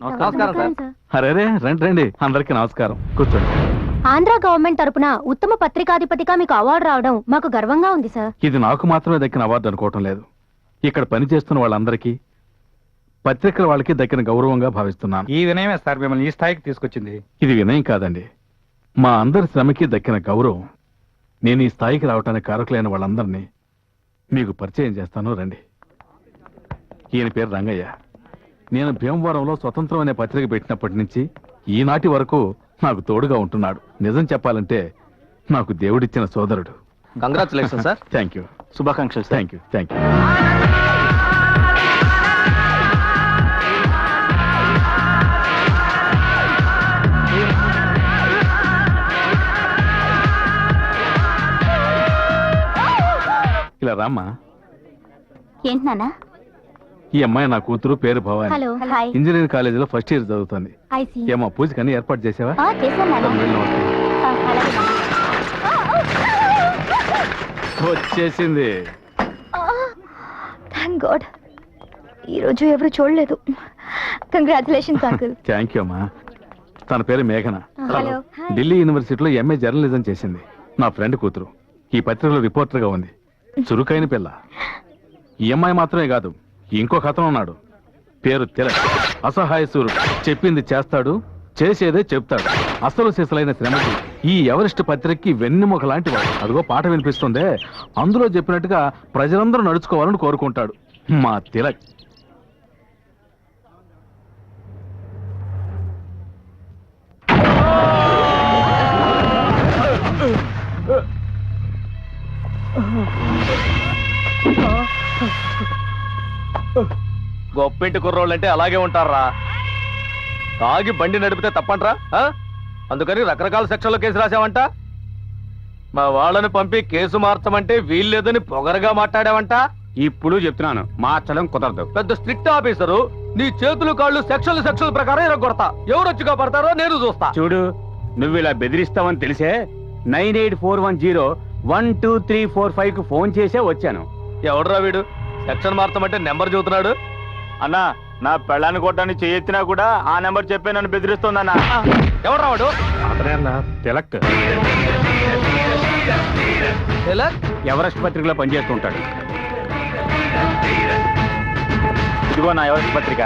నమస్కారం సార్. అరే రండి రండి, అందరికీ నమస్కారం. కూర్చోండి. ఆంధ్ర గవర్నమెంట్ తరపున ఉత్తమ పత్రికాధిపతిగా మీకు అవార్డు రావడం మాకు గర్వంగా ఉంది సార్. ఇది నాకు మాత్రమే దక్కిన అవార్డు అనుకోవటం లేదు, ఇక్కడ పనిచేస్తున్న వాళ్ళందరికీ, పత్రికల వాళ్ళకి దక్కిన గౌరవంగా భావిస్తున్నాను. ఈ వినయమే సార్ మిమ్మల్ని ఈ స్థాయికి తీసుకొచ్చింది. ఇది వినయం కాదండి, మా అందరి శ్రమకి దక్కిన గౌరవం. నేను ఈ స్థాయికి రావటానికి కారకులైన వాళ్ళందరినీ మీకు పరిచయం చేస్తాను, రండి. ఈయన పేరు రంగయ్య. నేను భీమవరంలో స్వతంత్రం అనే పత్రిక పెట్టినప్పటి నుంచి ఈనాటి వరకు నాకు తోడుగా ఉంటున్నాడు. నిజం చెప్పాలంటే నాకు దేవుడిచ్చిన సోదరుడు. Congratulation sir. Thank you. శుభాకాంక్షలు. Thank you. Thank you. ఇలా రామ్మా. ఏంటి నాన్న? ఈ అమ్మాయి నా కూతురు, పేరు భవాని. హలో. హాయ్. ఇంజనీరింగ్ కాలేజీలో ఫస్ట్ ఇయర్ చదువుతుంది. I see. ఏమో పూజకి అన్ని ఏర్పాటు చేసావా? చేశాను నాన్న. వెళ్ళి వస్తాను. అలాగే నాన్న. వచ్చేసింది. థ్యాంక్ గాడ్, ఈరోజు ఎవరు చూడలేదు. Congratulations uncle. థ్యాంక్ యూ అమ్మా. తన పేరు మేఘన. హలో. ఢిల్లీ యూనివర్సిటీలో ఎంఏ జర్నలిజం చేసింది. నా ఫ్రెండ్ కూతురు. ఈ పత్రికలో రిపోర్టర్గా ఉంది. చురుకైన పిల్ల. ఈ అమ్మాయి మాత్రమే కాదు, ఇంకొక అతను ఉన్నాడు. పేరు తిలక్. అసహాయ సూర్యుడు. చెప్పింది చేస్తాడు, చేసేదే చెప్తాడు. అసలు సిసలైన శ్రమకి ఈ ఎవరెస్ట్ పత్రికకి వెన్నెముక లాంటి వాడు. అదిగో పాట వినిపిస్తుందే, అందులో చెప్పినట్టుగా ప్రజలందరూ నడుచుకోవాలని కోరుకుంటాడు మా తిలక్. గొప్పింటి కుర్రోళ్ళంటే అలాగే ఉంటారా? తాగి బండి నడిపితే తప్పంట్రా? అందుకని రకరకాల సెక్షన్లో కేసు రాసావంట. మా వాళ్ళని పంపి కేసు మార్చమంటే వీల్లేదని పొగరగా మాట్లాడావంట. ఇప్పుడు చెప్తున్నాను, మార్చడం కుదరదు. పెద్ద స్ట్రిక్ట్ ఆఫీసరు, నీ చేతులు కాళ్ళు సెక్షన్ల ప్రకారం ఇరగొడతా. ఎవరు వచ్చి కాపాడతారో నేను చూస్తా. చూడు, నువ్వు ఇలా బెదిరిస్తావని తెలిసే 9841012345 కు ఫోన్ చేసే వచ్చాను. ఎవడరా వీడు? సెక్షన్ మార్చమంటే నెంబర్ చూస్తున్నాడు. అన్నా, నా పెళ్ళాన్ని కొట్టడానికి చేయెత్తినా కూడా ఆ నెంబర్ చెప్పే నన్ను బెదిరిస్తోందన్నా. ఎవడరా వాడు? అతనే అన్న తిలక్. ఎవరెస్ట్ పత్రికలో పనిచేస్తుంటాడు. ఇదిగో నా ఎవరెస్ట్ పత్రిక.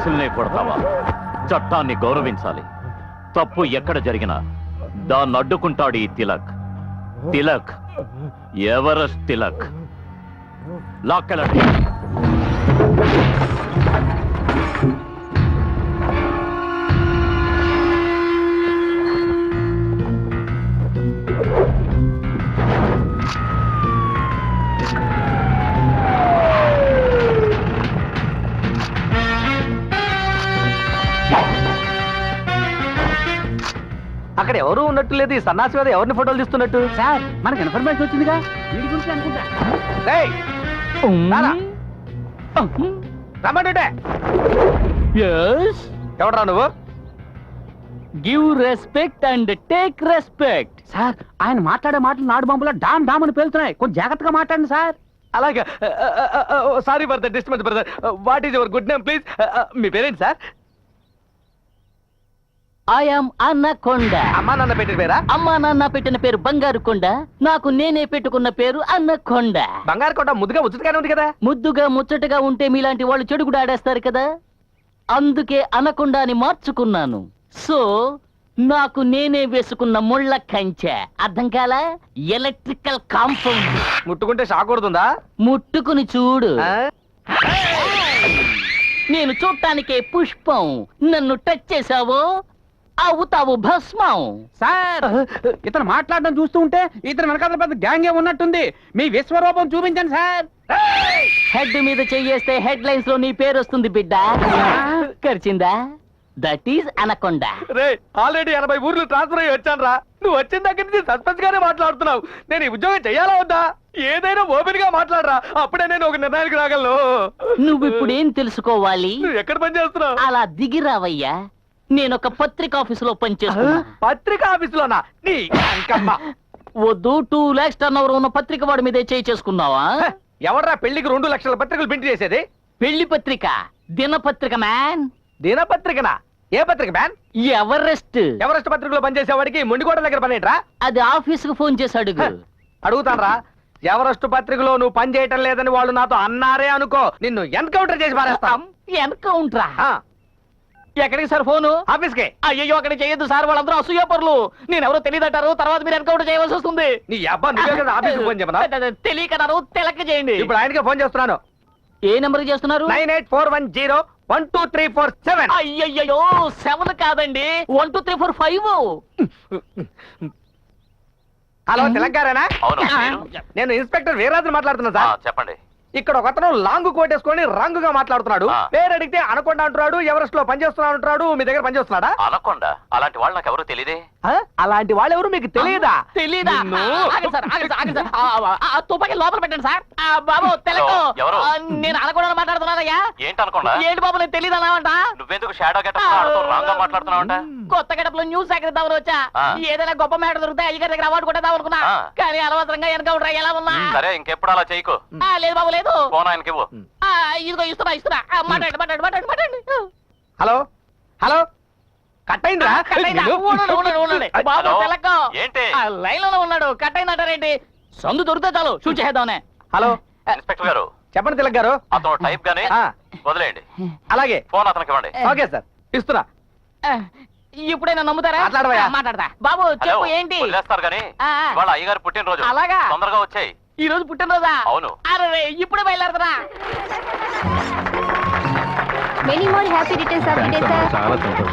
పోలీసుల్నే కొడతావా? చట్టాన్ని గౌరవించాలి. తప్పు ఎక్కడ జరిగినా దాన్ని అడ్డుకుంటాడు ఈ తిలక్. తిలక్, ఎవరెస్ట్ తిలక్. లాక్కెళ్ళండి. అక్కడ ఎవరు ఉన్నట్టు లేదు. ఈ సన్నాసి మీద ఎవరిని ఫోటోలు తీస్తున్నట్టు? సార్ మనకి ఇన్ఫర్మేషన్ వచ్చిందిగా, వీడి గురించి అనుకుంటా. రేయ్, రారా. రమ్మంటుంటే. ఎవడరా నువ్వు? Give respect and take respect. Sir ఆయన మాట్లాడే మాటలు నాడు బాంబులో డామ్ డామ్ అని పేలుతున్నాయి, కొంచెం జాగ్రత్తగా మాట్లాడండి సార్. అలాగే. Sorry for the disturbance brother. What is your good name please? మీ పేరేంటి సార్? ఐఎమ్ అన్నకొండ. అమ్మా నాన్న పెట్టిన పేరా? అమ్మా నాన్న పెట్టిన పేరు బంగారు కొండ, నాకు నేనే పెట్టుకున్న పేరు అన్నకొండ. బంగారు కొండ ముద్దుగా ముచ్చటగానే ఉంది కదా. ముద్దుగా ముచ్చటగా ఉంటే మీలాంటి వాళ్ళు చెడు కూడా ఆడేస్తారు కదా, అందుకే అనకొండ అని మార్చుకున్నాను. సో నాకు నేనే వేసుకున్న ముళ్ళ కంచె, అర్థం కాలా? Electrical compound. ముట్టుకుంటే షాక్ కొడుతుందా? ముట్టుకుని చూడు. ఆ? నేను చూడటానికే పుష్పం, నన్ను టచ్ చేసావో అవుతావు భస్మం. సార్ ఇతను మాట్లాడడం చూస్తూ ఉంటే ఇతను వెనకాల పెద్ద గ్యాంగే ఉన్నట్టుంది, మీ విశ్వరూపం చూపించండి సార్. హెడ్ మీద చెయ్యేస్తే హెడ్ లైన్స్ లో నీ పేరు వస్తుంది బిడ్డ. ఖర్చిందా? That is anaconda. రే, ఆల్రెడీ 80 ఊర్లు ట్రాన్స్ఫర్ అయ్యి వచ్చాను రా. నువ్వు వచ్చిన దగ్గర నుంచి సస్పెన్స్ గానే మాట్లాడుతున్నావు. నేను ఈ ఉద్యోగం చెయ్యాలా వద్దా? ఏదైనా ఓపెన్ గా మాట్లాడరా, అప్పుడే నేను ఒక నిర్ణయానికి రాగలను. నువ్వు ఇప్పుడు ఏం తెలుసుకోవాలి? నువ్వు ఎక్కడ పని చేస్తున్నావు? అలా దిగిరావయ్యా, నేను ఒక పత్రిక ఆఫీసులో పనిచేస్తున్నా. పత్రిక ఆఫీసులోనా? నీ అంకమ్మ. వద్దు, 2 lakhs టర్నోవర్ ఉన్న పత్రిక వాడి మీదే చేయి చేసుకున్నావా? ఎవడ్రా పెళ్లికి 2 లక్షల పత్రికలు ప్రింట్ చేసేది? పెళ్లి పత్రిక, దినపత్రిక మ్యాన్. దినపత్రికనా? ఏ పత్రిక మ్యాన్? ఎవరెస్ట్. ఎవరెస్ట్ పత్రికలో పనిచేసేవాడికి మొండికోట దగ్గర పని ఏంట్రా? అది ఆఫీస్ కు ఫోన్ చేసి అడుగు. అడుగుతానరా. ఎవరెస్ట్ పత్రికలో నువ్వు పని చేయటం లేదని వాళ్ళు నాతో అన్నారే అనుకో, నిన్ను ఎన్కౌంటర్ చేసి పారేస్తాం. ఎన్కౌంటరా? ఆ, ఎక్కడికి సార్ ఫోను? ఆఫీస్ కి. అయ్యో అక్కడ చేయొద్దు సార్, వాళ్ళందరూ అసూయపరులు. నేనెవరో తెలియదంటారు, తర్వాత మీరు ఎన్కౌంటర్ చేయవలసి వస్తుంది. నీ అబ్బా నువ్వే కదా ఆఫీస్ ఫోన్ చెప్పనా? తెలియకన్నారు, తెలక చేయండి. ఇప్పుడు ఆయనకే ఫోన్ చేస్తున్నాను. ఏ నెంబర్ చేస్తున్నారు? 9841012347. అయ్యయ్యో 7 కాదండి, 1 2 3 4 5. హలో, తెలంగాణనా? అవును, మీరు? నేను ఇన్స్పెక్టర్ వీరరాజు మాట్లాడుతున్నా సార్. చెప్పండి. ఇక్కడ ఒకతను లాంగ్ కోట్ వేసుకొని రంగుగా మాట్లాడుతున్నాడు. ఆ. పేరు అడిగితే అనకొండ అంటున్నాడు, ఎవరెస్ట్ లో పనిచేస్తున్నాడు అంటున్నాడు. మీ దగ్గర పనిచేస్తున్నాడా? అనకొండ అలాంటి వాళ్ళు నాకు ఎవరు తెలియదే. ఆ? అలాంటి వాళ్ళు ఎవరు మీకు తెలియదా? తెలీదా? నిన్ను- ఆగండి సార్, ఆగండి సార్, ఆగండి సార్. ఆ తుపాకీ లోపల పెట్టండి సార్. బాబు తెలకు. హలో, ఎవరు? నేను అనకుండా మాట్లాడుతున్నానయ్యా. ఏంటి అనకొండ? ఏంటి బాబు, నేను తెలియదన్నావంట? నువ్వెందుకు షాడో గెటప్ రాంగ్ గా మాట్లాడుతున్నావంట? కొత్త గడపలో న్యూస్ సేకరిద్దామని వచ్చా. ఆ. ఏదైనా గొప్ప మేడ దొరికితే అయ్యగారి దగ్గర అవార్డు కొట్టేద్దాం అనుకున్నా, ఆ. కానీ అనవసరంగా ఎన్కౌంటర్ ఎలా ఉన్నా. సరే, ఇంకెప్పుడు అలా చేయకు. లేదు బాబు, లేదు. ఫోన్ ఆయనకి ఇవ్వు. ఇదిగో ఇస్తున్నా. మాట్లాడండి. హలో హలో, కట్ అయిందిరా? ఉండండి. బాబు హలో? తెలకు. ఏంటి? లైన్ లోనే ఉన్నాడు, కట్ అయిందంటారేంటి? సందు దొరికితే చాలు షూట్ చేద్దామనే. హలో, ఇన్స్పెక్టర్ గారు, చెప్పండి తిలక్ గారు. అతను టైప్ గానే ఆ. వదిలేయండి. అలాగే. ఫోన్ అతనికి ఇవ్వండి. ఓకే సార్, ఇస్తున్నా. ఇప్పుడైనా నమ్ముతారా? మాట్లాడవయ్యా. మాట్లాడతా. బాబు హలో, చెప్పు, ఏంటి? వదిలేస్తారు గానీ ఆ. ఇవాళ అయ్యగారు పుట్టినరోజు. అలాగా? తొందరగా వచ్చాయి. ఈ రోజు పుట్టినరోజా? అవును. అరే ఇప్పుడే బయలుదేరదా? Many more happy returns of the day sir. చాలా సంతోషం.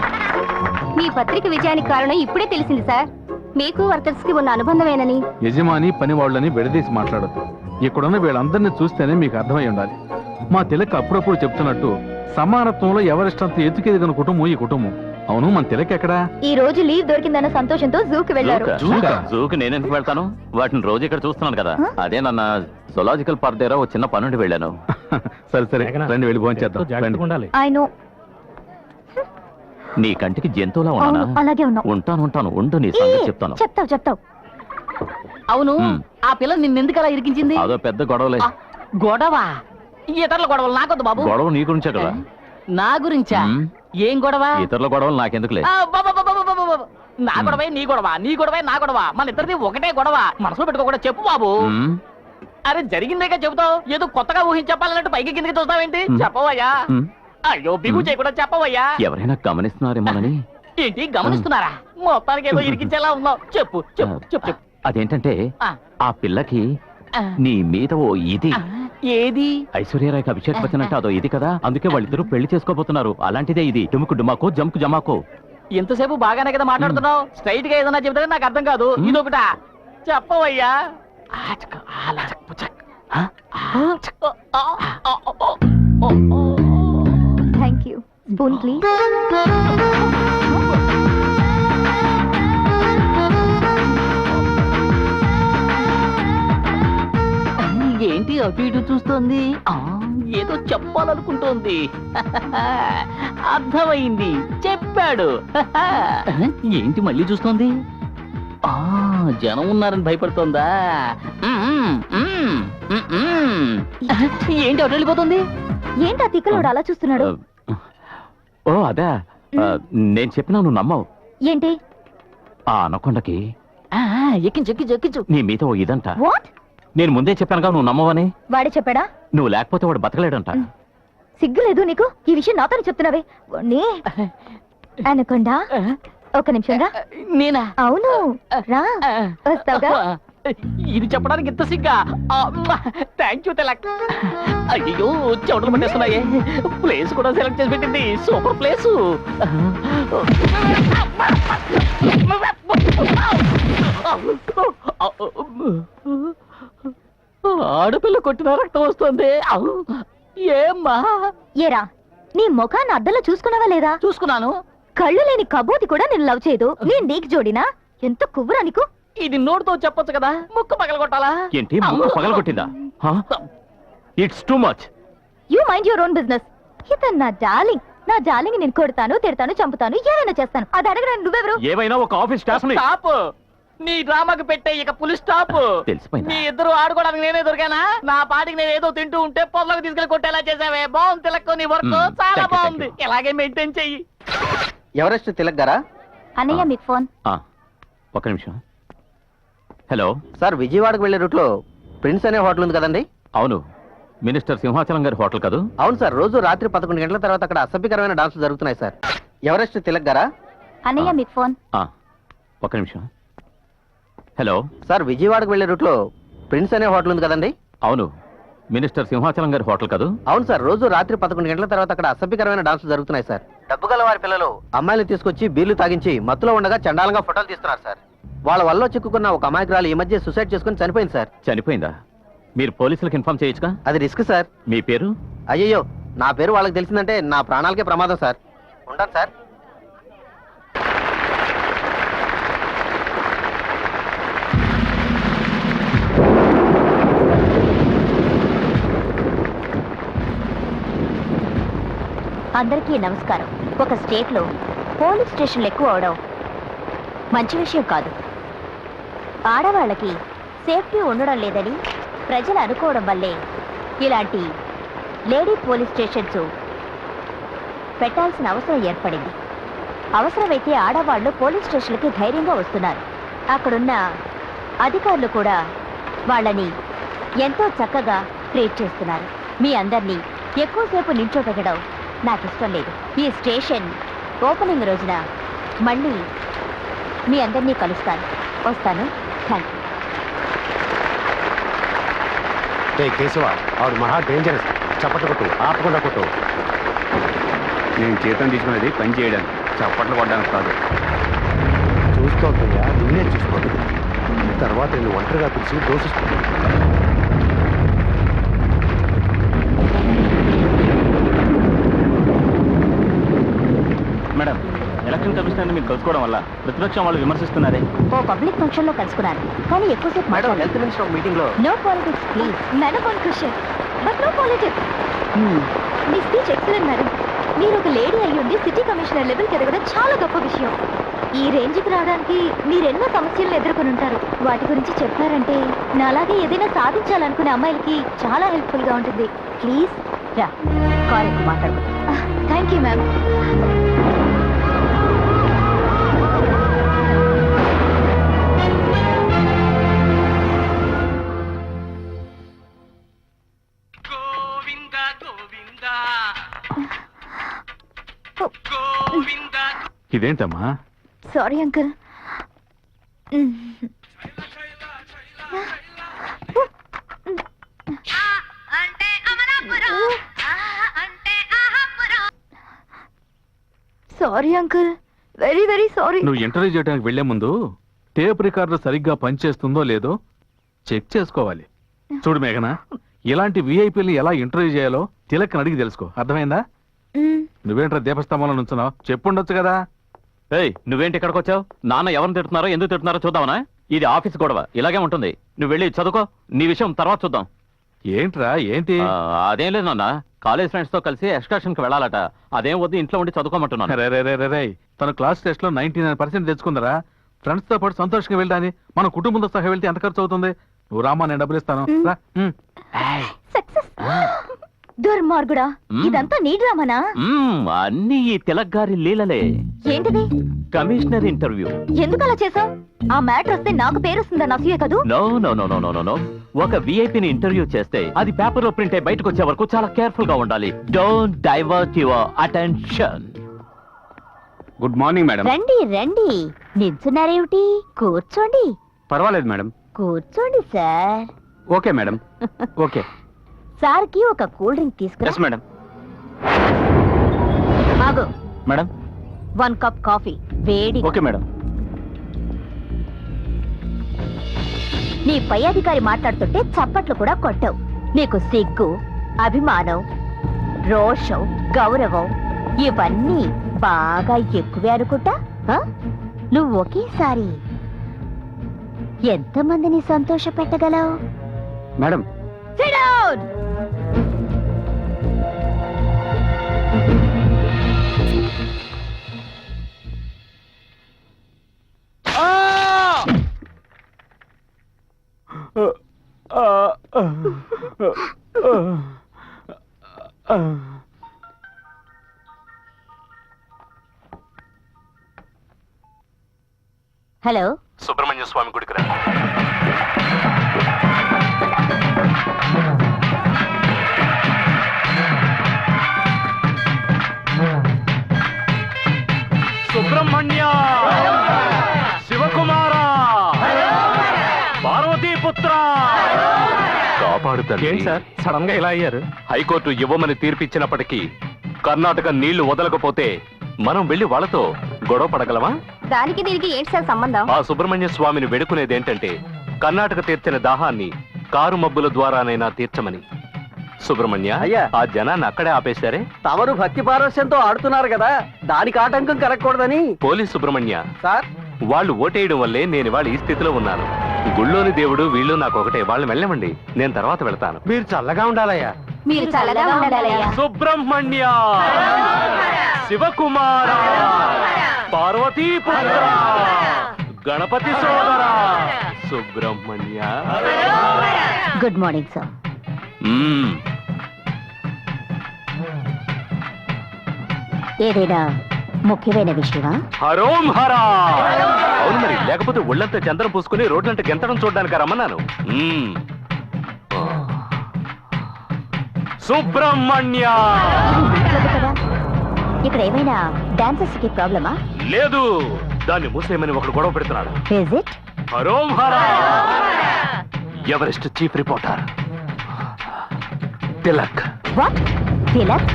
మీ పత్రిక విజయానికి కారణం ఇప్పుడే తెలిసింది సార్. మీకు వర్కర్స్ కి ఉన్న అనుబంధమేనని. యజమాని పని వాళ్ళని విడదీసి మాట్లాడద్దు. ఇక్కడున్న వీళ్ళందరినీ చూస్తేనే మీకు అర్థమై ఉండాలి. మా తిలక్ అప్పుడప్పుడు చెప్తున్నట్టు సమానత్వంలో ఎవరెస్ట్ అంత ఎత్తుకెదిగిన కుటుంబం ఈ కుటుంబం. అవును, మన తిలక్ ఎక్కడా? ఈ రోజు లీవ్ దొరికిందన్న సంతోషంతో జూకి వెళ్లారు. జూకా? జూకి నేను ఎందుకు వెళ్తాను? వాటిని రోజు ఇక్కడ చూస్తున్నాను కదా. అదే నన్న జులాజికల్ పార్క్ దగ్గర ఒక చిన్న పనుండి వెళ్ళాను. సరే సరే, రండి వెళ్ళి భోంచేద్దాం. రండి. ఆయన నీ కంటికి జంతువులా ఉన్నానా? అలాగే ఉన్నావు. ఉంటాను ఉండు, నీ సంగతి చెప్తాను. చెప్తావు. అవును, మ్. ఆ పిల్ల నిన్నెందుకు అలా ఇరికించింది? అదో పెద్ద గొడవలే. ఆ, గొడవ? ఇతరుల గొడవలు నాకొద్దు బాబు. గొడవ నీ గురించే కదా. నా గురించా? మ్. ఏం గొడవ? ఇతరుల గొడవలు నాకెందుకులే. నా గొడవే నీ గొడవ, నీ గొడవే నా గొడవ, మన ఇద్దరిది ఒకటే గొడవ. మనసులో పెట్టుకోకుండా చెప్పు బాబు. మ్. అరే జరిగిందేగా చెబుతావు, ఏదో కొత్తగా ఊహించి చెప్పాలన్నట్టు పైకి కిందకి చూస్తావేంటి? మ్. చెప్పవయ్యా. మ్. అయ్యో బిగు చేయకుండా చెప్పవయ్యా. ఎవరైనా గమనిస్తున్నారేమోనని. ఏంటి గమనిస్తున్నారా? మొత్తానికి ఏదో ఇరికించేలా ఉన్నావు. చెప్పు చెప్పు చెప్పు చెప్పు. అదేంటంటే ఆ, ఆ పిల్లకి ఆ, నీ మీద ఓ ఇది. ఆ, ఏది? ఐశ్వర్యరాయ్కి అభిషేక్ బచ్చన్ అంటే అదో ఇది కదా, అందుకే వాళ్ళిద్దరూ పెళ్లి చేసుకోబోతున్నారు. అలాంటిదే ఇది. డుముకు డుమాకో జంకు జమాకో. ఇంతసేపు బాగానే కదా మాట్లాడుతున్నావు. స్ట్రైట్ గా ఏదైనా చెబితే నాకు అర్థం కాదు. ఇదొకట చెప్పవయ్యా. ఆచక, ఆలచక్, పుచక్. ఆ, ఆచక్, ఆ, ఆ, ఆ, ఆ, ఆ. Thank you. Spoon please. ఏంటి అటు ఇటు చూస్తోంది? ఆ, ఏదో చెప్పాలనుకుంటోంది. అర్థమైంది, చెప్పాడు. ఏంటి మళ్ళీ చూస్తోంది? ఆ, జనం ఉన్నారని భయపడుతోందా? ఏంటి అటు వెళ్ళిపోతుంది? ఏంటి ఆ తిక్కలోడు అలా చూస్తున్నాడు? ఓ అదే, నేను చెప్పినా నువ్వు నమ్మవు. ఏంటి? ఆ అనకొండకి ఆ, ఎక్కించు ఎక్కించు ఎక్కించు. నీ మీద ఓ ఇదంట. వాట్? నేను ముందే చెప్పానుగా నువ్వు నమ్మవని. వాడే చెప్పాడా? నువ్వు లేకపోతే వాడు బతకలేడంట. సిగ్గులేదు నీకు? ఈ విషయం నాతోనే చెప్తున్నావే. వాణ్ణి అనకుండా ఒక నిమిషం రా. నేనా? అవును రా. వస్తావుగా? ఇది చెప్పడానికి ఇంత సిగ్గా? థ్యాంక్ యూ తెలక్. అయ్యో చెవుటలు పట్టేస్తున్నాయే. ప్లేస్ కూడా సెలెక్ట్ చేసి పెట్టింది. Super place. ఆడపిల్ల కొట్టిన రక్తం వస్తుంది. ఏమ్మా? ఏరా, నీ ముఖాన్ని అద్దంలో చూసుకున్నావా లేదా? చూసుకున్నాను. కళ్ళు లేని కబోతి కూడా నేను లవ్ చేయదు. నేను నీకు జోడినా? ఎంత కువ్వురా నీకు? ఇది నోటితో చెప్పొచ్చు కదా, ముక్కు పగలగొట్టాలా? ఏంటి ముక్కు పగలగొట్టిందా? It's too much. You mind your own business. ఇతను నా డార్లింగ్. నా డార్లింగ్ నేను కొడతాను, తిడతాను, చంపుతాను, ఏమైనా చేస్తాను. అది అడగడానికి నువ్వెవరు? ఏమైనా ఒక ఆఫీస్ స్టాఫ్ ని. స్టాప్. నీ డ్రామాకి పెట్టే ఇక పులి స్టాప్. తెలిసిపోయిందా? మీ ఇద్దరు ఆడుకోవడానికి నేనే దొరికానా? నా పాటికి నేను ఏదో తింటూ ఉంటే పొలంలోకి తీసుకెళ్లి కొట్టేలా చేసావే. బాగుంది తిలక్, నీ వర్క్ Hmm. చాలా Thank you, బాగుంది. thank you. ఇలాగే మెయింటైన్ చెయ్యి. ఎవరెస్ట్ తిలక్ గారా? అన్నయ్య మీకు ఫోన్. ఒక నిమిషం. హలో. సార్, విజయవాడకు వెళ్లే రూట్ లో ప్రిన్స్ అనే హోటల్ ఉంది కదండి? అవును, మినిస్టర్ సింహాచలం గారి హోటల్ కాదు? అవును సార్, రోజు రాత్రి 11 గంటల తర్వాత అక్కడ అసభ్యకరమైన డాన్సులు జరుగుతున్నాయి సార్. ఎవరెస్ట్ తిలక్ గారా? అన్నయ్య మీకు ఫోన్. ఒక నిమిషం. హలో. సార్, విజయవాడకు వెళ్లే రూట్ లో ప్రిన్స్ అనే హోటల్ ఉంది కదండి? అవును, మినిస్టర్ సింహాచలం గారి హోటల్ కాదు? అవును సార్, రోజు రాత్రి 11 గంటల తర్వాత అక్కడ అసభ్యకరమైన డాన్సులు జరుగుతున్నాయి సార్. డబ్బు గల వారి పిల్లలు అమ్మాయిలు తీసుకొచ్చి బీర్లు తాగించి మత్తులో ఉండగా చండాలంగా ఫోటోలు తీస్తున్నారు సార్. వాళ్ళ వల్ల చిక్కుకున్న ఒక అమాయకురాలు ఈ మధ్య సూసైడ్ చేసుకుని చనిపోయింది సార్. చనిపోయిందా? మీరు పోలీసులకు ఇన్ఫార్మ్ చేయొచ్చుగా? అది రిస్క్ సార్. మీ పేరు? అయ్యయ్యో, నా పేరు వాళ్ళకి తెలిసిందంటే నా ప్రాణాలకే ప్రమాదం సార్. ఉంటాను సార్. అందరికీ నమస్కారం. ఒక స్టేట్లో పోలీస్ స్టేషన్లు ఎక్కువ అవడం మంచి విషయం కాదు. ఆడవాళ్ళకి సేఫ్టీ ఉండడం లేదని ప్రజలు అనుకోవడం వల్లే ఇలాంటి లేడీ పోలీస్ స్టేషన్స్ పెట్టాల్సిన అవసరం ఏర్పడింది. అవసరమైతే ఆడవాళ్ళు పోలీస్ స్టేషన్లకి ధైర్యంగా వస్తున్నారు. అక్కడున్న అధికారులు కూడా వాళ్ళని ఎంతో చక్కగా ట్రీట్ చేస్తున్నారు. మీ అందరినీ ఎక్కువసేపు నిల్చోబెట్టడం నాకు ఇష్టం లేదు. ఈ స్టేషన్ ఓపెనింగ్ రోజున మళ్ళీ మీ అందరినీ కలుస్తాను. వస్తాను. Thank you. కేశవ, ఆవిడ మహా డేంజరస్. చప్పట్లు కొట్టు, ఆపకుండా కొట్టు. నేను జీతం తీసుకునేది పని చేయడానికి, చప్పట్లు కొట్టడానికి కాదు. చూస్తోందయ్యా, నువ్వే చూసుకోదు. తర్వాత నేను ఒంటరిగా పిలిచి దోషిస్తాను. మేడం, ఎలక్షన్ కమిషన్ మీరు కలుసుకోవడం వల్ల ప్రతిపక్షం వాళ్ళు విమర్శిస్తున్నారే. ఓ పబ్లిక్ ఫంక్షన్ లో కలుసుకున్నాను, కానీ ఎక్కువసేపు మేడం, హెల్త్ మినిస్టర్ మీటింగ్ లో no politics please. Madam one question but no politics. మీ స్పీచ్ ఎక్సలెంట్ మేడం. మీరు ఒక లేడీ అయ్యి ఉండి సిటీ కమిషనర్ లెవెల్కి ఎదగడం చాలా గొప్ప విషయం. ఈ రేంజ్కి రావడానికి మీరు ఎన్నో సమస్యలను ఎదుర్కొని ఉంటారు. వాటి గురించి చెప్పారంటే నాలాగే ఏదైనా సాధించాలనుకునే అమ్మాయిలకి చాలా హెల్ప్ఫుల్గా ఉంటుంది. ప్లీజ్ రా, కాల్ ఎక్కువ మాట్లాడుకుంటాం. Thank you ma'am. ఇదేంటమ్మా? Sorry uncle. Sorry uncle, very very sorry. నువ్వు ఇంటర్వ్యూ చేయడానికి వెళ్లే ముందు టేప్ రికార్డర్ సరిగ్గా పనిచేస్తుందో లేదో చెక్ చేసుకోవాలి. చూడు మేఘనా, ఇలాంటి విఐపీని ఎలా ఇంటర్వ్యూ చేయాలో తిలక్ని అడిగి తెలుసుకో. అర్థమైందా? నువ్వేంట్రా దీపస్తంభంలో నుంచున్నావు? చెప్పుండొచ్చు కదా. ఏయ్, నువ్వేంటి ఇక్కడికి వచ్చావు? నాన్న ఎవరిని తిడుతున్నారో ఎందుకు తిడుతున్నారో చూద్దామనా? ఇది ఆఫీస్ గొడవ, ఇలాగే ఉంటుంది. నువ్వు వెళ్ళి చదువుకో, నీ విషయం తర్వాత చూద్దాం. ఏంట్రా ఏంటి? అదేం లేదు నాన్న, కాలేజ్ ఫ్రెండ్స్ తో కలిసి ఎక్స్కర్షన్ కి వెళ్ళాలట. అదేం వద్దు, ఇంట్లో ఉండి చదువుకోమంటున్నాను. రే, తన క్లాస్ టెస్ట్ లో 99% తెచ్చుకుందరా. ఫ్రెండ్స్ తో పాటు సంతోషంగా వెళ్ళాని, మన కుటుంబంతో సహా వెళ్తే ఎంత ఖర్చు అవుతుంది? నువ్వు రామా, నేను డబ్బులు ఇస్తాను. రా. సక్సెస్. దుర్మార్గుడా, ఇదంతా నీ డ్రామానా? అన్ని ఈ తిలక్ గారి లీలలే. ఏంటిది? Commissioner interview. ఎందుకు అలా చేసావు? ఆ మ్యాటర్ వస్తే నాకు పేరు వస్తుందని అసూయే కదూ? No no no no no no. ఒక విఐపిని ఇంటర్వ్యూ చేస్తే అది పేపర్ లో ప్రింట్ అయి బయటకు వచ్చే వరకు చాలా కేర్ఫుల్ గా ఉండాలి. Don't divert your attention. Good morning madam. రండి రండి, నిల్చున్నారేమిటి? కూర్చోండి. పర్వాలేదు మేడం. కూర్చోండి సార్. Okay madam. ఓకే. సార్కి ఒక కూల్ డ్రింక్ తీసుకురా. Yes madam. ఆగు. మేడం. 1 కప్ కాఫీ వేడి. Okay madam. నీ పై అధికారి మాట్లాడుతుంటే చప్పట్లు కూడా కొట్టవు. నీకు సిగ్గు, అభిమానం, రోషం, గౌరవం ఇవన్నీ బాగా ఎక్కువే అనుకుంటా. నువ్వు ఒకేసారి ఎంతమందిని సంతోష పెట్టగలవు? Madam. Sit down! Hello, Subrahmanya Swamy గుడికి రా. సుబ్రహ్మణ్య, శివకుమార, పార్వతీపుత్ర, కాపాడుతారు. ఏంటి సార్ సడన్ గా ఇలా అయ్యారు? హైకోర్టు ఇవ్వమని తీర్పిచ్చినప్పటికీ కర్ణాటక నీళ్లు వదలకపోతే మనం వెళ్లి వాళ్ళతో గొడవ పడగలమా? దానికి దీనికి ఏంటి సార్ సంబంధం? ఆ సుబ్రహ్మణ్య స్వామిని వేడుకునేది ఏంటంటే కర్ణాటక తీర్చిన దాహాన్ని కారు మబ్బుల ద్వారానైనా తీర్చమని. సుబ్రహ్మణ్య, అయ్యా. ఆ జనాన్ని అక్కడే ఆపేశారే. తమరు భక్తి పారవశ్యంతో ఆడుతున్నారు కదా, దానికి ఆటంకం కలగకూడదని. పోలీస్ సుబ్రహ్మణ్య, సార్, వాళ్ళు ఓటేయడం వల్లే నేను ఇవాళ ఈ స్థితిలో ఉన్నాను. గుళ్ళోని దేవుడు వీళ్ళు నాకు ఒకటే. వాళ్ళు వెళ్ళమండి, నేను తర్వాత వెళ్తాను. మీరు చల్లగా ఉండాలయ్యా. మీరు చల్లగా ఉండాలయ్యా. సుబ్రహ్మణ్య, శివకుమార, పార్వతీపుత్ర, గణపతి సోదర, సుబ్రహ్మణ్య. Good morning sir. ఏదైనా ముఖ్యమైన విషయమా? హరోం హరా. అవును మరి, లేకపోతే ఒళ్ళంతా చంద్రం పూసుకుని రోడ్లంటే గెంతడం చూడడానికి రమ్మన్నాను. సుబ్రహ్మణ్య. ఇది కదా, ఇక్కడ ఏమైనా డాన్సర్స్ కి ప్రాబ్లమా? లేదు, దాన్ని మూసేయమని ఒకడు గొడవ పెడుతున్నాడు. Is it? హరోం హరా. Everest chief reporter Tilak. What? Tilak?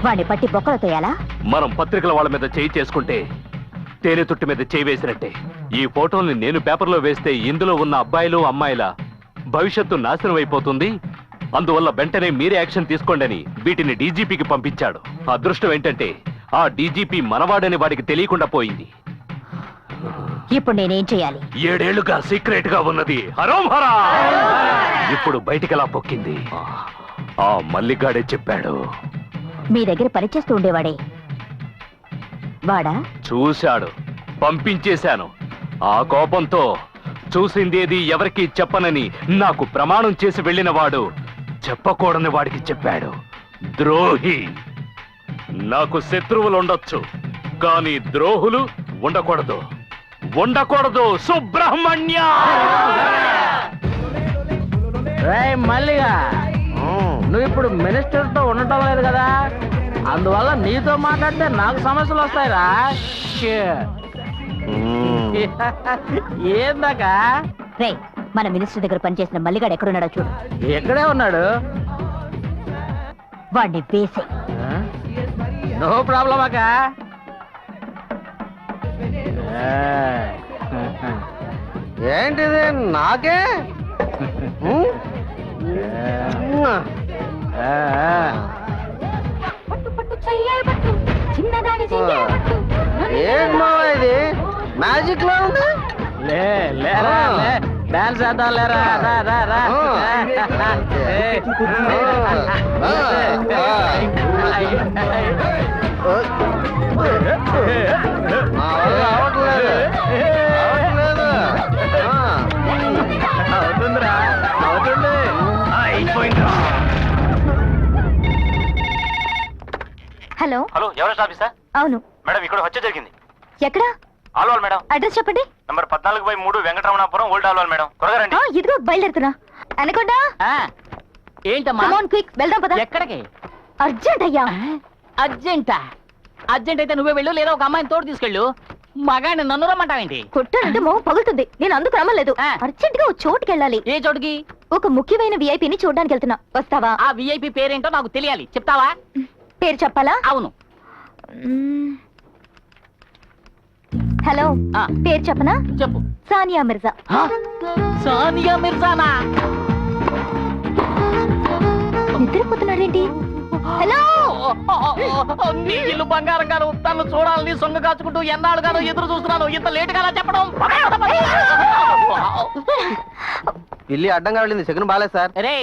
వాడిని పట్టి బొక్కలు తోయాలా? మనం పత్రికల వాళ్ళ మీద చేయి చేసుకుంటే తేనె తుట్టి మీద చేయి వేసినట్టే. ఈ ఫోటోల్ని నేను పేపర్లో వేస్తే ఇందులో ఉన్న అబ్బాయిలు అమ్మాయిల భవిష్యత్తు నాశనం అయిపోతుంది. అందువల్ల వెంటనే మీరే యాక్షన్ తీసుకోండి అని వీటిని డీజీపీకి పంపించాడు. అదృష్టం ఏంటంటే ఆ డీజీపీ మనవాడని వాడికి తెలియకుండా పోయింది. ఇప్పుడు నేనేం చేయాలి? 7 ఏళ్లుగా సీక్రెట్ గా ఉన్నది హరోం హరా ఇప్పుడు బయటికెలా పొక్కింది? ఆ మల్లిగాడే చెప్పాడు. మీ దగ్గర పనిచేస్తూ ఉండేవాడే వాడా? చూశాడు, పంపించేశాను. ఆ కోపంతో చూసిందేది ఎవరికి చెప్పనని నాకు ప్రమాణం చేసి వెళ్ళిన వాడు చెప్పకూడని వాడికి చెప్పాడు. ద్రోహి. నాకు శత్రువులు ఉండొచ్చు, కానీ ద్రోహులు ఉండకూడదు. ఉండకూడదు. సుబ్రహ్మణ్య. మల్లిగా నువ్వు ఇప్పుడు మినిస్టర్ తో ఉండటం లేదు కదా, అందువల్ల నీతో మాట్లాడితే నాకు సమస్యలు వస్తాయిరా ఏందాక రే మన మినిస్టర్ దగ్గర పనిచేసిన మల్లిగాడు ఎక్కడున్నాడో చూడు. ఎక్కడే ఉన్నాడు? వాడిని వేసే. నో ప్రాబ్లం అక్క. ఏంటిది నాకే ఏంటి మావా ఇది మ్యాజిక్ లో ఉంది. లేరా డాన్స్ చేద్దాం లేరా. రా రా రా. అవుతుందిరా, అవుతుంది. హలో హలో ఎవరు ఆఫీసా? అవును. మేడం ఇక్కడ హత్య జరిగింది. ఎక్కడా? ఆల్వాల్ మేడం. అడ్రస్ చెప్పండి. Number 14/3 Venkataramanapuram old Alwal madam. త్వరగా రండి. ఇదిగో బయలుదేరుతున్నా. అనకుండా ఏంటమ్మా? క్విక్ వెళ్దాం పద. ఎక్కడికి? అర్జెంట్ అయ్యా. అర్జెంటా? అర్జెంట్ అయితే నువ్వే వెళ్ళు, లేదా ఒక అమ్మాయిని తోడు తీసుకెళ్ళు. మగాడిని నన్ను రమ్మంటావేంటి? కొట్టానంటే మొహం పగులుతుంది. నేను అందుకు రమ్మలేదు. అర్జెంట్ గా ఓ చోటుకి వెళ్ళాలి. ఏ చోటుకి? ఒక ముఖ్యమైన విఐపిని చూడడానికి వెళ్తున్నా. వస్తావా? ఆ విఐపి పేరేంటో నాకు తెలియాలి, చెప్తావా? పేరు చెప్పాలా? అవును. హలో, పేరు చెప్పనా? చెప్పు. సానియా మిర్జా. సానియా మిర్జానా? నిద్రపోతున్నాడేంటి? హలో, నీ ఇల్లు బంగారం గాను, తను చూడాలని సొంగ కాచుకుంటూ ఎన్నాళ్ళుగానో ఎదురు చూస్తున్నాను. ఇంత లేట్ గా చెప్పడం. పిల్లి అడ్డంగా వెళ్ళింది, సెకండ్ బాలేదు సార్. రే,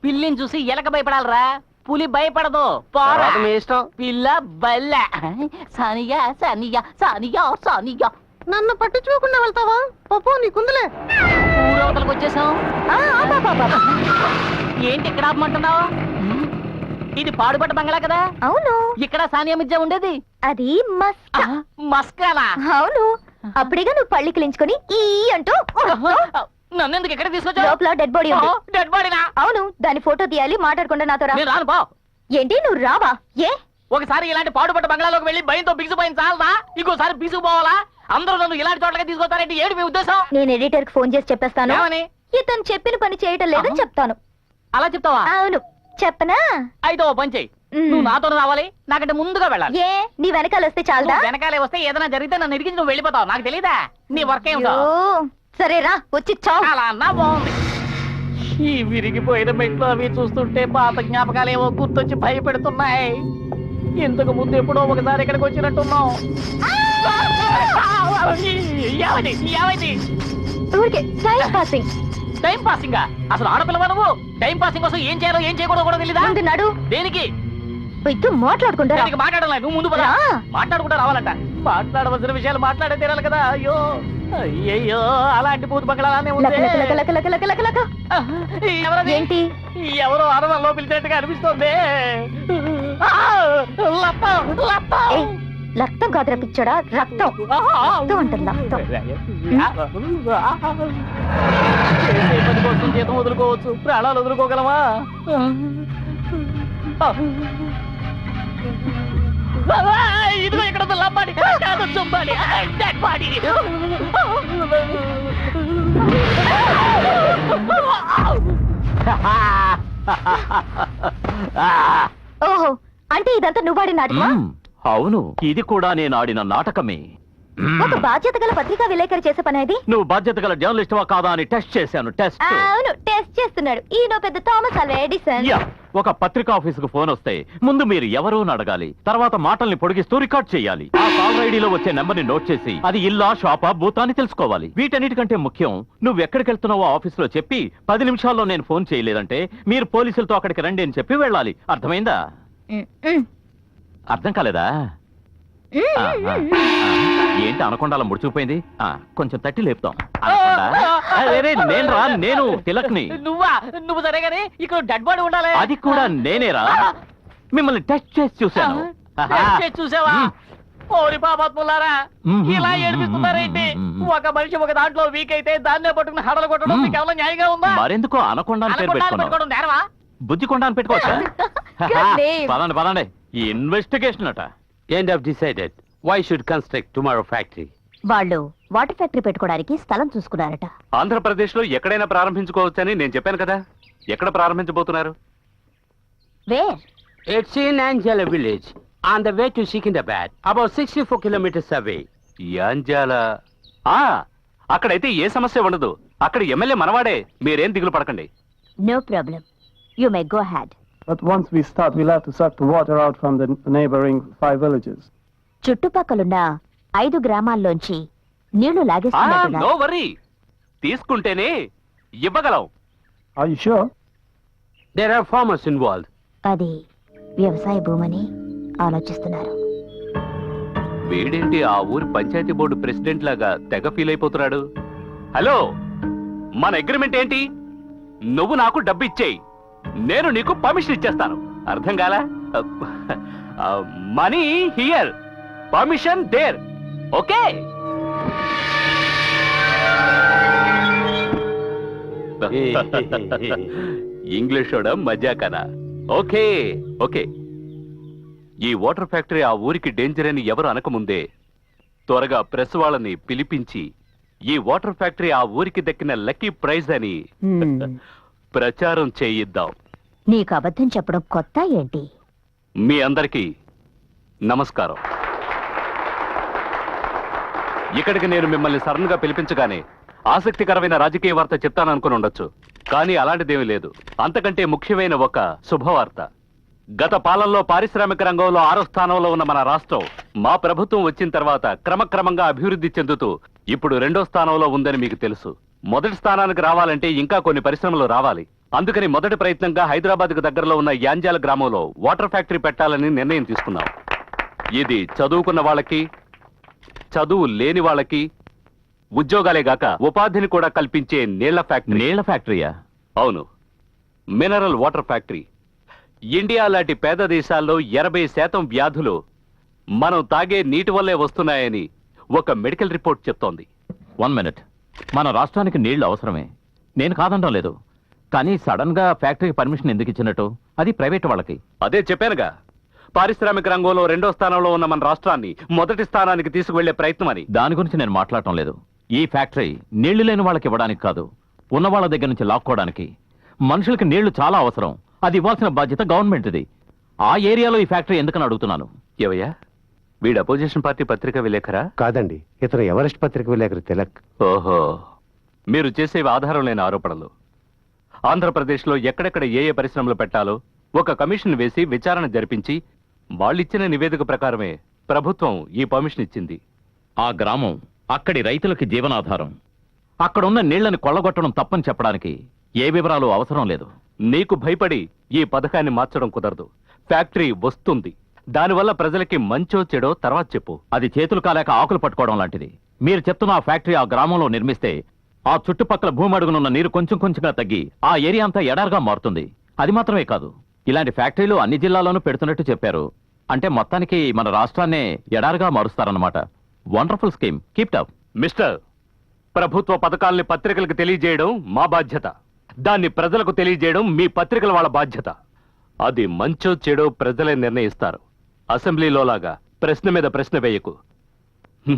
పిల్లిని చూసి ఎలక భయపడాలరా, పులి భయపడదు. తర్వాత మీ ఇష్టం. పిల్ల బల్ల. సానియా సానియా సానియా సానియా. నన్ను పట్టించుకోకుండా వెళ్తావా? పప్పు నీకుందిలే. ఊరవతలకు వచ్చేసాం. ఏంటి ఇక్కడ ఆపమంటున్నావు? ఇది పాడుపడ్డ బంగ్లా కదా? అవును. ఇక్కడ సానియా మిర్జా ఉండేది. అది మస్కా. మస్కానా? అవును. అప్పుడేగా నువ్వు పళ్ళి కిలించుకొని ఈ అంటూ నన్ను ఎందుకు ఎక్కడ తీసుకొచ్చావు? లోపల డెడ్ బాడీ ఉంది. డెడ్ బాడీనా? అవును. దాని ఫోటో తీయాలి, మాట్లాడకుండా నాతో రా. నేను రాను పో. ఏంటి నువ్వు రావా? ఏ ఒకసారి ఇలాంటి పాడుపడ్డ బంగ్లాలోకి వెళ్ళి భయంతో బిగుసిపోయిన చాలదా? ఇంకోసారి బిగుసిపోవాలా? అందరూ నన్ను ఇలాంటి చోట్లకి తీసుకొస్తారంటే ఏంటి మీ ఉద్దేశం? నేను ఎడిటర్ కి ఫోన్ చేసి చెప్పేస్తాను. ఏమని? ఇతను చెప్పిన పని చేయటం లేదని చెప్తాను. అలా చెప్తావా? అవును. చెప్పనా? అయితే ఓ పని చెయ్యి. నువ్వు నాతో రావాలి, నాకంటే ముందుగా వెళ్ళాలి. ఏ నీ వెనకాల వస్తే చాలదా? నువ్వు వెనకాలే వస్తే ఏదైనా జరిగితే నన్ను ఇరిగించి నువ్వు వెళ్ళిపోతావు. నాకు తెలీదా నీ వర్క్ ఏమిటో? సరేరా, వచ్చి చావు. అలా అన్నా బాగుంది. ఈ విరిగిపోయిన మెట్లు అవి చూస్తుంటే పాత జ్ఞాపకాలు ఏమో గుర్తొచ్చి భయపెడుతున్నాయి. ఇంతకు ముందు ఎప్పుడో ఒకసారి ఇక్కడికి వచ్చినట్టున్నాం. ఏమైంది? ఏమైంది? ఊరికే టైం పాసింగ్. Time passing? అసలు ఆడపిల్లవా నువ్వు? టైం పాసింగ్ కోసం ఏం చేయాలో ఏం చేయకూడదు కూడా తెలీదా? ముందు నడు. దేనికి? ఇద్దరు మాట్లాడుకుంటారా? మాట్లాడాలి. నువ్వు ముందు పద. మాట్లాడుకుంటా రావాలంట. మాట్లాడవలసిన విషయాలు మాట్లాడే తీరాలి కదా. అయ్యో అయ్యో, అలాంటి పూత బంగ్లానే ఉంది. ఏంటి? ఎవరో అరవల్లో పిలిచేట్టుగా అనిపిస్తోంది. రక్తం కాదురా పిచ్చోడా, రక్తం. రక్తం అంటారు, రక్తం. పని కోసం జీతం వదులుకోవచ్చు, ప్రాణాలు వదులుకోగలమా? ఇదిగో ఇక్కడ లబ్బాడి కాదు, చుంబాడి, డెడ్ బాడీ. ఓహో, అంటే ఇదంతా నువ్వాడి నాటకమా? అవును, ఇది కూడా నేను ఆడిన నాటకమే. ఒక బాధ్యత గల పత్రికా విలేకరి చేసే పని అది. నువ్వు బాధ్యత గల జర్నలిస్టువా కాదా అని టెస్ట్ చేశాను. టెస్ట్. అవును, టెస్ట్ చేస్తున్నాడు ఈయన పెద్ద థామస్ అల్వా ఎడిసన్. ఒక పత్రికా ఆఫీసుకు ఫోన్ వస్తే ముందు మీరు ఎవరో అడగాలి, తర్వాత మాటల్ని పొడిగిస్తూ రికార్డ్ చేయాలి. ఆ కాల్ ఐడిలో వచ్చే నెంబర్ ని నోట్ చేసి అది ఇల్లా షాపా బూతా అని తెలుసుకోవాలి. వీటన్నిటికంటే ముఖ్యం, నువ్వు ఎక్కడికి వెళ్తున్నావో ఆఫీసులో చెప్పి 10 నిమిషాల్లో నేను ఫోన్ చేయలేదంటే మీరు పోలీసులతో అక్కడికి రండి అని చెప్పి వెళ్ళాలి. అర్థమైందా? అర్థం కాలేదా? ఏంటి అనకుండా అలా ముడిచిపోయింది? కొంచెం తట్టి లేపుతాం. నేను తిలక్ని. నువ్వు సరే గానీ ఇక్కడ డెడ్ బాడీ ఉండాలి. అది కూడా నేనేరా. మిమ్మల్ని టెస్ట్ చేసి చూశాను. చూసావా? ఓరి పాపాత్ములారా, ఇలా ఏడిపిస్తున్నారేంటి? ఒక మనిషి ఒక దాంట్లో వీక్ అయితే దాన్నే పట్టుకుని హడలు కొట్టడం మీకు ఏమైనా న్యాయంగా ఉందా? మరెందుకో అనకుండా పేరు పెట్టుకున్నావు. నేరవా? బుద్ధి కొండ అని పెట్టుకోవచ్చా? పదండి పదండి. ఈ ఇన్వెస్టిగేషన్ అట. End of decided why should construct tomorrow factory. వాళ్ళు వాటర్ ఫ్యాక్టరీ పెట్టుకోవడానికి స్థలం చూసుకున్నారట. ఆంధ్రప్రదేశ్ లో ఎక్కడైనా ప్రారంభించుకోవచ్చని నేను చెప్పాను కదా. ఎక్కడ ప్రారంభించబోతున్నారు? Wear? It's in Anjala village on the way to Secunderabad, about 64 kilometers away. Yanjala అక్కడైతే ఏ సమస్య ఉండదు. అక్కడ ఎమ్మెల్యే మనవాడే. మీరేం దిగులు పడకండి. No problem, you may go head. But once we start, we'll have to suck the water out from the neighboring 5 villages. చుట్టుపక్కలున్న 5 గ్రామాల్లోంచి నీళ్లు లాగేస్తున్నారు. No worry, తీసుకుంటేనే ఇవ్వగలం. Are you sure? There are farmers involved. అది వ్యవసాయ భూమని ఆలోచిస్తున్నారు. వీడేంటి ఆ ఊరి పంచాయతీ బోర్డు ప్రెసిడెంట్ లాగా తెగ ఫీల్ అయిపోతున్నాడు. హలో, మన అగ్రిమెంట్ ఏంటి? నువ్వు నాకు డబ్బు ఇచ్చేయి, నేను నీకు పర్మిషన్ ఇచ్చేస్తాను. అర్థం కాలా? Money here, permission there. Okay? English మజా కదా. Okay okay. ఈ వాటర్ ఫ్యాక్టరీ ఆ ఊరికి డేంజర్ అని ఎవరు అనకముందే త్వరగా ప్రెస్ వాళ్ళని పిలిపించి ఈ వాటర్ ఫ్యాక్టరీ ఆ ఊరికి దక్కిన లక్కీ ప్రైజ్ అని ప్రచారం చేయిద్దాం. నీకు అబద్ధం చెప్పడం కొత్త ఏంటి? మీ అందరికీ నమస్కారం. ఇక్కడికి నేను మిమ్మల్ని సడన్ గా పిలిపించగానే ఆసక్తికరమైన రాజకీయ వార్త చెప్తాననుకుని ఉండొచ్చు, కానీ అలాంటిదేమీ లేదు. అంతకంటే ముఖ్యమైన ఒక శుభవార్త. గత పాలనలో పారిశ్రామిక రంగంలో 6వ స్థానంలో ఉన్న మన రాష్ట్రం మా ప్రభుత్వం వచ్చిన తర్వాత క్రమక్రమంగా అభివృద్ధి చెందుతూ ఇప్పుడు 2వ స్థానంలో ఉందని మీకు తెలుసు. మొదటి స్థానానికి రావాలంటే ఇంకా కొన్ని పరిశ్రమలు రావాలి. అందుకని మొదటి ప్రయత్నంగా హైదరాబాద్కు దగ్గరలో ఉన్న యాంజాల గ్రామంలో వాటర్ ఫ్యాక్టరీ పెట్టాలని నిర్ణయం తీసుకున్నాం. ఇది చదువుకున్న వాళ్ళకి, చదువు లేని వాళ్ళకి ఉద్యోగాలే గాక ఉపాధిని కూడా కల్పించే నీళ్ల ఫ్యాక్టరీ. నీళ్ల ఫ్యాక్టరీయా? అవును, మినరల్ వాటర్ ఫ్యాక్టరీ. ఇండియా లాంటి పేద దేశాల్లో 80% వ్యాధులు మనం తాగే నీటి వల్లే వస్తున్నాయని ఒక మెడికల్ రిపోర్ట్ చెప్తోంది. 1 మినిట్. మన రాష్ట్రానికి నీళ్లు అవసరమే, నేను కాదంటం లేదు. కానీ సడన్ గా ఫ్యాక్టరీకి పర్మిషన్ ఎందుకు ఇచ్చినట్టు? అది ప్రైవేట్ వాళ్ళకి. అదే చెప్పానుగా, పారిశ్రామిక రంగంలో 2వ స్థానంలో ఉన్న మన రాష్ట్రాన్ని మొదటి స్థానానికి తీసుకువెళ్లే ప్రయత్నం అని. దాని గురించి నేను మాట్లాడటం లేదు. ఈ ఫ్యాక్టరీ నీళ్లు లేని వాళ్ళకి ఇవ్వడానికి కాదు, ఉన్న వాళ్ళ దగ్గర నుంచి లాక్కోవడానికి. మనుషులకి నీళ్లు చాలా అవసరం, అది ఇవ్వాల్సిన బాధ్యత గవర్నమెంట్ది. ఆ ఏరియాలో ఈ ఫ్యాక్టరీ ఎందుకని అడుగుతున్నాను. ఏవయ్యా, వీడు అపోజిషన్ పార్టీ పత్రిక విలేకరా? కాదండి, ఇతను ఎవరెస్ట్ పత్రిక విలేకరి తిలక్. ఓహో, మీరు చేసేవి ఆధారం లేని ఆరోపణలు. ఆంధ్రప్రదేశ్లో ఎక్కడెక్కడ ఏ ఏ పరిశ్రమలు పెట్టాలో ఒక కమిషన్ వేసి విచారణ జరిపించి వాళ్ళిచ్చిన నివేదిక ప్రకారమే ప్రభుత్వం ఈ పర్మిషన్ ఇచ్చింది. ఆ గ్రామం అక్కడి రైతులకి జీవనాధారం. అక్కడున్న నీళ్లను కొల్లగొట్టడం తప్పని చెప్పడానికి ఏ వివరాలు అవసరం లేదు. నీకు భయపడి ఈ పథకాన్ని మార్చడం కుదరదు. ఫ్యాక్టరీ వస్తుంది, దానివల్ల ప్రజలకి మంచో చెడో తర్వాత చెప్పు. అది చేతులు కాలేక ఆకులు పట్టుకోవడం లాంటిది. మీరు చెప్తున్న ఆ ఫ్యాక్టరీ ఆ గ్రామంలో నిర్మిస్తే ఆ చుట్టుపక్కల భూమి అడుగునున్న నీరు కొంచెం కొంచెంగా తగ్గి ఆ ఏరియా అంతా ఎడారుగా మారుతుంది. అది మాత్రమే కాదు, ఇలాంటి ఫ్యాక్టరీలు అన్ని జిల్లాల్లోనూ పెడుతున్నట్టు చెప్పారు. అంటే మొత్తానికి మన రాష్ట్రాన్నే ఎడారుగా మారుస్తారన్నమాట. Wonderful scheme, keep up. Mister, ప్రభుత్వ పథకాల్ని పత్రికలకు తెలియజేయడం మా బాధ్యత, దాన్ని ప్రజలకు తెలియజేయడం మీ పత్రికల వాళ్ళ బాధ్యత. అది మంచో చెడో ప్రజలే నిర్ణయిస్తారు. అసెంబ్లీలో లాగా ప్రశ్న మీద ప్రశ్న వేయకు.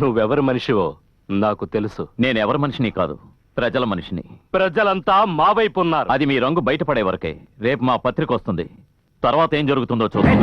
నువ్వెవరి మనిషివో నాకు తెలుసు. నేనెవరి మనిషిని కాదు, ప్రజల మనిషిని. ప్రజలంతా మా వైపు ఉన్నారు. అది మీ రంగు బయటపడే వరకే. రేపు మా పత్రిక వస్తుంది, తర్వాత ఏం జరుగుతుందో చూద్దాం.